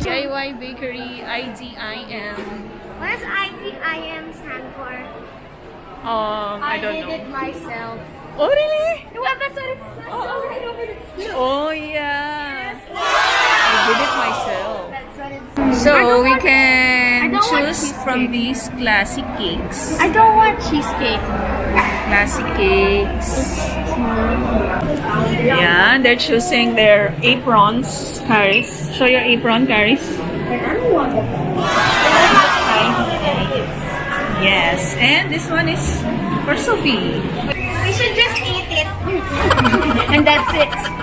DIY Bakery, IDIM. What does IDIM stand for? I don't did know. it myself. Oh, really? Oh, Oh, yeah. I did it myself. that's what it's. So we I can don't want choose from these classic cakes. I don't want cheesecake. Classic cakes. Yeah, they're choosing their aprons, Caris. Show your apron, Caris. Yes, and this one is for Sophie. We should just eat it. And that's it.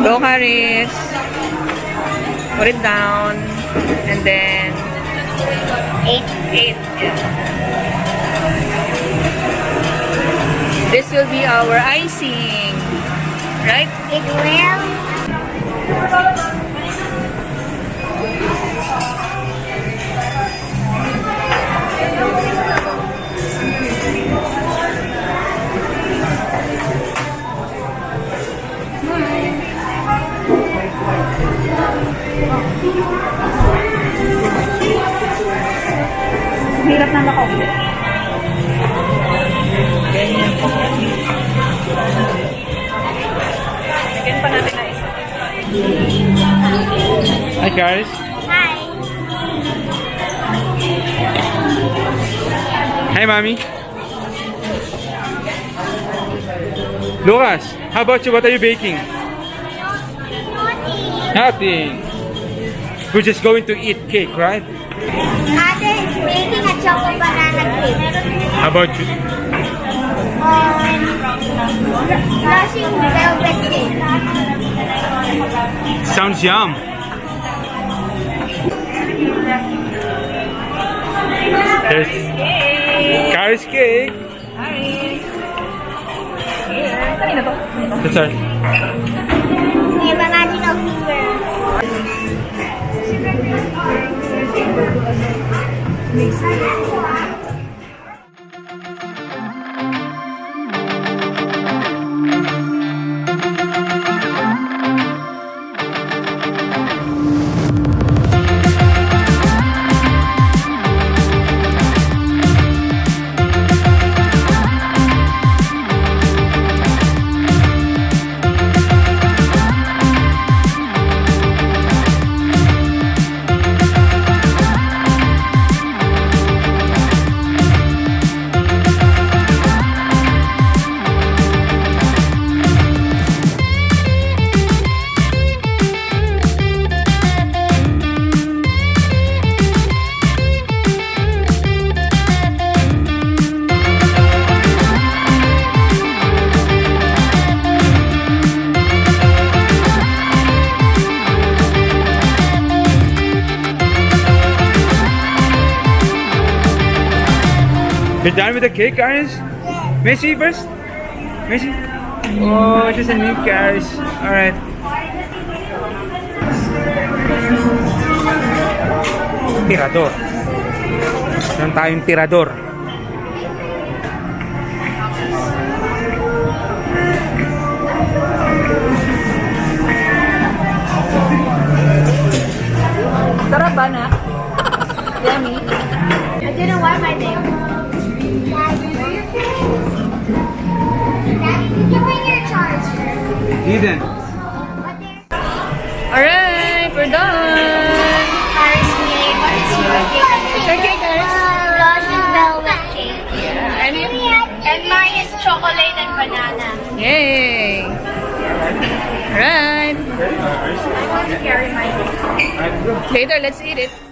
Go, Caris. Put it down. And then... 8. Yeah. This will be our icing. Right? It will. Hirap na nakauli. Ganyan po. Lagyan pa natin na isa. Hi guys. Hi. Hi mommy. Lucas, how about you? What are you baking? Nothing. We're just going to eat cake, right? Ate is making a choco banana cake. How about you? Blushing velvet cake. Sounds yum. There's Caris cake. Kanina to? That's all. We have a magical finger. You're done with the cake, Caris? Messi first? Messi? Oh, just a new Caris. Alright. Tirador. Meron tayong tirador. Sarap Sarap ba na? Yummy. I didn't want my name. Daddy, did you bring your charger? Eden. Alright, we're done. Paris made. What is your cake? What's your cake, guys? Russian velvet cake. Yeah, And mine is chocolate and banana. Yay! Alright. I want to carry my cake. Later, let's eat it.